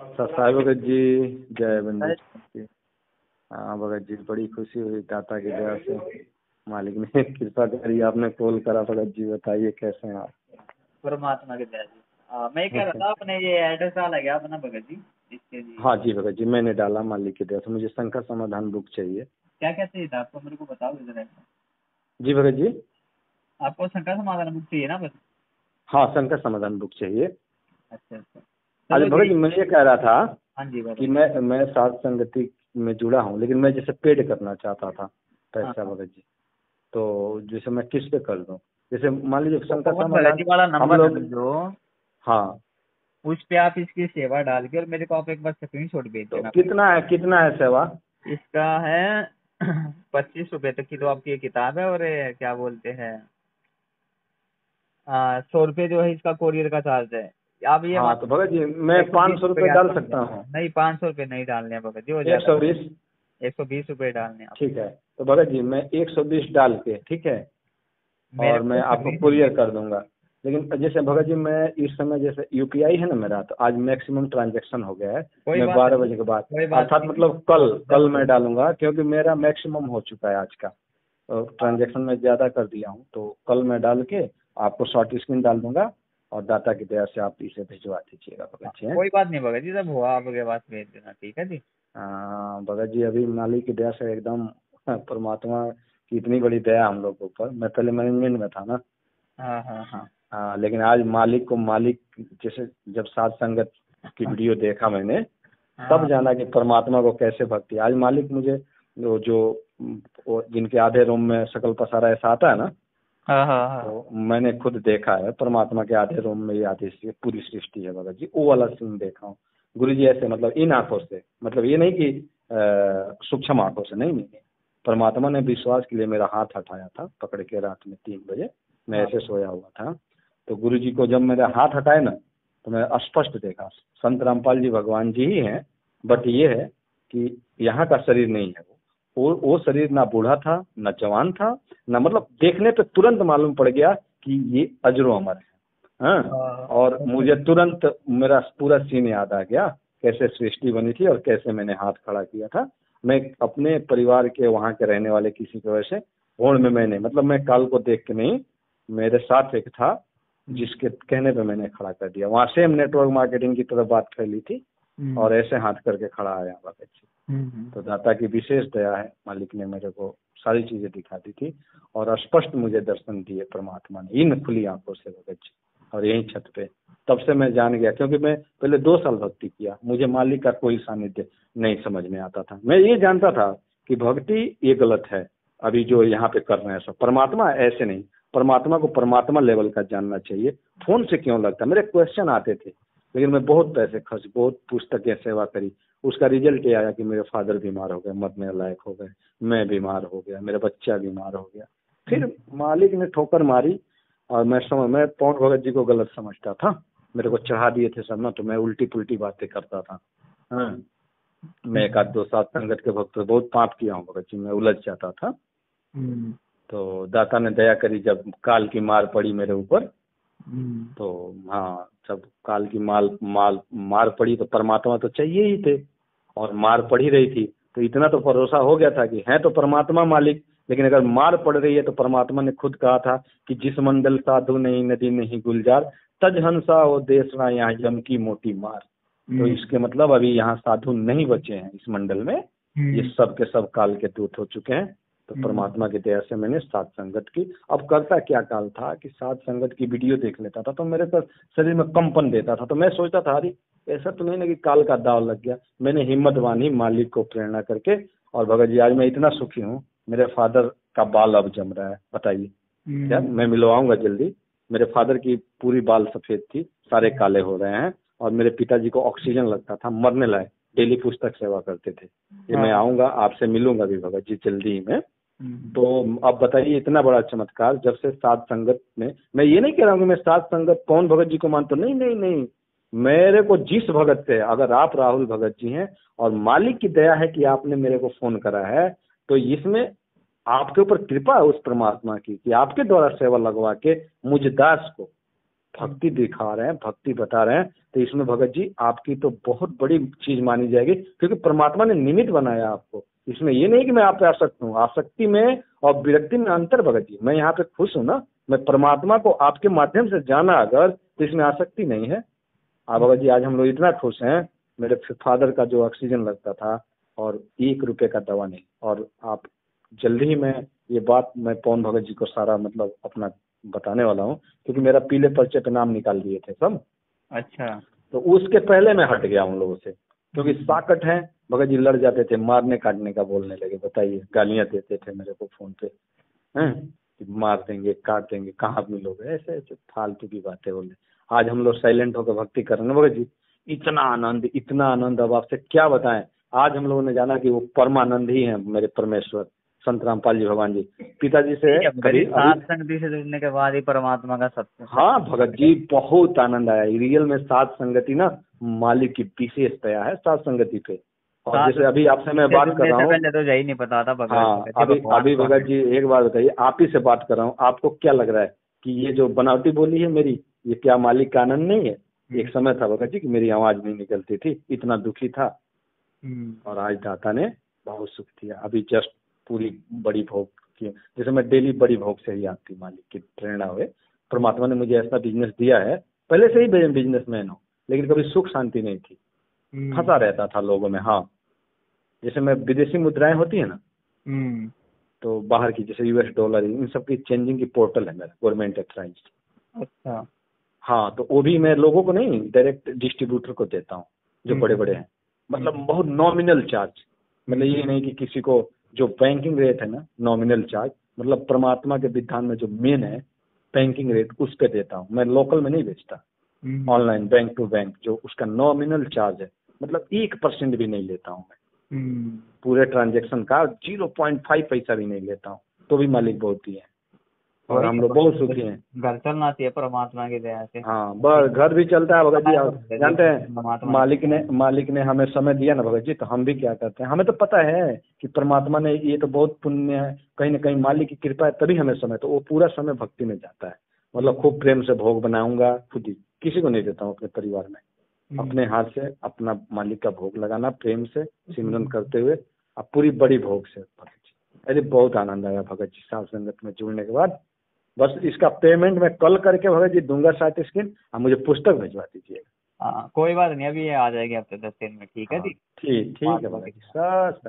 साई भगत जी, जय बंदी जी। हाँ भगत जी, बड़ी खुशी हुई दाता की दया से, मालिक ने कृपा करी, आपने कॉल करा। भगत जी बताइए कैसे हैं आप? परमात्मा की दया जी। मैं ये कह रहा था, अपने ये एड्रेस डाला गया अपना भगत जी, इसके लिए हाँ जी भगत जी, मैंने डाला मालिक की दया से। मुझे संकट समाधान बुक चाहिए। क्या क्या चाहिए था आपको, मेरे को बताओ जरा। जी भगत जी। आपको संकट समाधान बुक चाहिए ना बस? हाँ, संकट समाधान बुक चाहिए। अच्छा अच्छा, अरे चलो भगत जी। जी, मैं ये कह रहा था हाँ जी कि बताइए। मैं साध संगति में जुड़ा हूँ, लेकिन मैं जैसे पेड करना चाहता था हाँ पैसा हाँ, भगत जी। तो जैसे मैं किस पे कर दूँ? जैसे मान लीजिए तो संकट पवन भगत समाधान जी वाला हम नंबर है लोग। ना जो, हाँ, उस पे आप इसकी सेवा डाल के और मेरे को आप एक बार स्क्रीनशॉट भेज तो देना भाई। कितना है सेवा? इसका है 25 रुपए तक की तो आपकी ये किताब है, और ये क्या बोलते हैं, 100 रुपये जो है इसका कोरियर का चार्ज है। आप ये हाँ मान तो भगत जी, मैं 120 रुपये 500 रुपये के डाल आसपास सकता हूँ? नहीं, 500 रुपये नहीं डालने हैं भगत जी, वो एक ज्यादा सौ हो बीस जाए। 120 रुपये डालने हैं आप। ठीक है। तो भगत जी, मैं 120 डाल के, ठीक है, मेरे और मैं को आपको स्क्रीनशॉट कुरियर भेज। कर दूंगा। लेकिन जैसे भगत जी, मैं इस समय जैसे यूपीआई है ना मेरा, तो आज मैक्सिमम ट्रांजैक्शन हो गया है। कोई मैं बात 12 नहीं, बजे के बाद, कोई बात अर्थात नहीं। मतलब कल जब कल मैं डालूंगा, क्योंकि मेरा मैक्सिमम हो चुका है आज का। तो हाँ, ट्रांजैक्शन में ज़्यादा कर दिया हूँ, तो कल मैं डाल के आपको शॉर्ट स्क्रीन डाल दूंगा, और दाता की दया से आप इसे भिजवा दीजिएगा भगत जी। हैं? कोई बात नहीं भगत जी, जब हुआ आपके पास भेज देना, ठीक है जी। भगत जी, अभी मालिक की दया से एकदम परमात्मा की इतनी बड़ी दया हम लोग के ऊपर। मैं पहले मैनेजमेंट में था ना। हाँ हाँ हाँ लेकिन आज मालिक को मालिक, जैसे जब सात संगत की वीडियो देखा मैंने, तब हाँ जाना कि परमात्मा को कैसे भक्ति। आज मालिक मुझे वो जिनके आधे रूम में सकल पसारा ऐसा आता है ना, हाँ हाँ हाँ। तो मैंने खुद देखा है परमात्मा के आधे रूम में ये आधी पूरी सृष्टि है भगत जी। वो वाला सीन देखा हूँ गुरु जी, ऐसे मतलब इन आंखों से, मतलब ये नहीं कि सूक्ष्म आंखों से, नहीं नहीं। परमात्मा ने विश्वास के लिए मेरा हाथ हटाया था पकड़ के, रात में 3 बजे मैं हाँ ऐसे सोया हुआ था। तो गुरु जी को जब मेरा हाथ हटाए ना, तो मैं स्पष्ट देखा संत रामपाल जी भगवान जी ही हैं। बट ये है कि यहाँ का शरीर नहीं है। वो शरीर ना बूढ़ा था, ना जवान था, ना, मतलब देखने पे तुरंत मालूम पड़ गया कि ये अजरो अमर है। हाँ, हाँ, और अच्छा। मुझे तुरंत मेरा पूरा सीन याद आ गया, कैसे सृष्टि बनी थी और कैसे मैंने हाथ खड़ा किया था। मैं अपने परिवार के, वहाँ के रहने वाले किसी की वजह से होड़ में मैंने, मतलब मैं काल को देख के नहीं, मेरे साथ एक था जिसके कहने पे मैंने खड़ा कर दिया। वहाँ सेम नेटवर्क मार्केटिंग की तरफ बात फैली थी, और ऐसे हाथ करके खड़ा आया बाबा जी। तो दाता की विशेष दया है, मालिक ने मेरे को सारी चीजें दिखा दी थी, और स्पष्ट मुझे दर्शन दिए परमात्मा ने इन खुली आंखों से भगत जी, और यही छत पे। तब से मैं जान गया, क्योंकि मैं पहले 2 साल भक्ति किया, मुझे मालिक का कोई सानिध्य नहीं समझ में आता था। मैं ये जानता था कि भक्ति ये गलत है, अभी जो यहाँ पे कर रहे हैं सब। परमात्मा ऐसे नहीं, परमात्मा को परमात्मा लेवल का जानना चाहिए। फोन से क्यों लगता, मेरे क्वेश्चन आते थे। लेकिन मैं बहुत पैसे खर्च, बहुत पुस्तकें सेवा करी, उसका रिजल्ट ये आया कि मेरे फादर बीमार हो गए, मरने लायक हो गए, मैं बीमार हो गया, मेरा बच्चा बीमार हो गया। फिर मालिक ने ठोकर मारी, और मैं पौन भगत जी को गलत समझता था। मेरे को चढ़ा दिए थे सब ना, तो मैं उल्टी पुल्टी बातें करता था। हाँ, मैं 1 आध 2 सात संगत के भक्त बहुत पाप किया हूँ भगत जी, मैं उलझ जाता था। तो दाता ने दया करी, जब काल की मार पड़ी मेरे ऊपर, तो हाँ, जब काल की मार पड़ी, तो परमात्मा तो चाहिए ही थे, और मार पड़ ही रही थी, तो इतना तो भरोसा हो गया था कि है तो परमात्मा मालिक। लेकिन अगर मार पड़ रही है, तो परमात्मा ने खुद कहा था कि जिस मंडल साधु नहीं, नदी नहीं गुलजार, तज हंसा हो देशना यहाँ यम की मोटी मार। तो इसके मतलब अभी यहाँ साधु नहीं बचे हैं इस मंडल में, ये सब के सब काल के दूत हो चुके हैं। तो परमात्मा की दया से मैंने सात संगत की। अब करता क्या काल था कि सात संगत की वीडियो देख लेता था, तो मेरे पर शरीर में कंपन देता था। तो मैं सोचता था, अरे ऐसा तो नहीं ना कि काल का दाव लग गया। मैंने हिम्मत बांधी मालिक को प्रेरणा करके, और भगत जी आज मैं इतना सुखी हूँ। मेरे फादर का बाल अब जम रहा है, बताइए क्या, मैं मिलवाऊंगा जल्दी। मेरे फादर की पूरी बाल सफेद थी, सारे काले हो रहे हैं। और मेरे पिताजी को ऑक्सीजन लगता था, मरने लायक, डेली पुस्तक सेवा करते थे। ये मैं आऊंगा, आपसे मिलूंगा भी भगत जी जल्दी ही में। तो अब बताइए, इतना बड़ा चमत्कार जब से सात संगत में, मैं ये नहीं कह रहा हूँ कि मैं सात संगत कौन भगत जी को मानता हूँ, नहीं नहीं नहीं। मेरे को जिस भगत से, अगर आप राहुल भगत जी हैं और मालिक की दया है कि आपने मेरे को फोन करा है, तो इसमें आपके ऊपर कृपा है उस परमात्मा की कि आपके द्वारा सेवा लगवा के मुझ दास को भक्ति दिखा रहे हैं, भक्ति बता रहे हैं, तो इसमें भगत जी आपकी तो बहुत बड़ी चीज मानी जाएगी, क्योंकि परमात्मा ने निमित्त बनाया आपको। इसमें ये नहीं कि मैं आप पे आसक्त हूँ, आसक्ति में और विरक्ति में अंतर भगत जी। मैं यहाँ पे खुश हूँ ना, मैं परमात्मा को आपके माध्यम से जाना अगर, तो इसमें आसक्ति नहीं है। भगत जी आज हम लोग इतना खुश हैं, मेरे फादर का जो ऑक्सीजन लगता था और 1 रुपए का दवा नहीं, और आप जल्दी ही मैं ये बात मैं पवन भगत जी को सारा मतलब अपना बताने वाला हूँ, क्योंकि मेरा पीले पर्चे पे नाम निकाल दिए थे सब। अच्छा। तो उसके पहले मैं हट गया उन लोगों से, क्योंकि साकट है भगत जी, लड़ जाते थे, मारने काटने का बोलने लगे। बताइए, गालियां देते थे मेरे को फोन पे, हैं कि मार देंगे काट देंगे, कहाँ मिलोगे, ऐसे ऐसे फालतू की बातें बोले। आज हम लोग साइलेंट होकर भक्ति कर रहे हैं भगत जी, इतना आनंद अब आपसे क्या बताएं। आज हम लोगों ने जाना कि वो परमानंद ही है मेरे परमेश्वर संत रामपाल जी भगवान जी। पिताजी से कभी सात संगति से जुड़ने के बाद ही परमात्मा का सत्य। हाँ भगत जी, बहुत आनंद आया। रियल में सात संगति ना मालिक की विशेषता है सात संगति पे। और जैसे अभी आपसे मैं बात कर रहा हूँ, पहले तो यही नहीं पता था भगत। हाँ अभी भगत जी एक बात बताइए, आप ही से बात कर रहा हूँ, आपको क्या लग रहा है कि ये जो बनावटी बोली है मेरी, ये क्या मालिक का आनंद नहीं है? एक समय था भगत जी कि मेरी आवाज नहीं निकलती थी, इतना दुखी था, और आज दाता ने बहुत सुख दिया। अभी जस्ट पूरी बड़ी भोग की, जैसे मैं डेली बड़ी भोग से ही आती, मालिक की प्रेरणा हुए परमात्मा ने मुझे ऐसा बिजनेस दिया है। पहले से ही बिजनेसमैन हूँ, लेकिन कभी सुख शांति नहीं थी, फंसा रहता था लोगों में। हाँ, जैसे मैं विदेशी मुद्राएं होती है ना, तो बाहर की जैसे US डॉलर, इन सब की चेंजिंग की पोर्टल है मेरा, गवर्नमेंट अथराइज्ड। अच्छा। हाँ, तो वो भी मैं लोगों को नहीं, डायरेक्ट डिस्ट्रीब्यूटर को देता हूँ जो बड़े बड़े हैं, मतलब बहुत नॉमिनल चार्ज। मतलब ये नहीं कि किसी को, जो बैंकिंग रेट है ना नॉमिनल चार्ज, मतलब परमात्मा के विधान में जो मेन है बैंकिंग रेट, उस पे देता हूँ मैं, लोकल में नहीं बेचता। ऑनलाइन बैंक टू बैंक जो उसका नॉमिनल चार्ज है, मतलब 1% भी नहीं लेता हूँ मैं पूरे ट्रांजेक्शन का, 0.5 पैसा भी नहीं लेता हूँ, तो भी मालिक बहुत ही है, और हम लोग बहुत सुखी हैं। घर चलना चाहिए परमात्मा की दया से। हाँ बस, घर भी चलता है भगत जी। जानते हैं मालिक ने हमें समय दिया ना भगत जी, तो हम भी क्या करते हैं, हमें तो पता है कि परमात्मा ने, ये तो बहुत पुण्य है, कहीं ना कहीं मालिक की कृपा है तभी हमें समय, तो वो पूरा समय भक्ति में जाता है। मतलब खूब प्रेम से भोग बनाऊंगा, खुद ही, किसी को नहीं देता हूँ अपने परिवार में, अपने हाथ से अपना मालिक का भोग लगाना, प्रेम से सिमरन करते हुए, अब पूरी बड़ी भोग से भगत जी। अरे बहुत आनंद आया भगत जी साथ संगत में जुड़ने के बाद। बस इसका पेमेंट मैं कल करके भगत जी दूंगा 60 स्क्रीन, आप मुझे पुस्तक भिजवा दीजिएगा। हाँ कोई बात नहीं, अभी ये आ जाएगी हफ्ते 10 दिन में। ठीक है जी, ठीक है भगत जी, सर।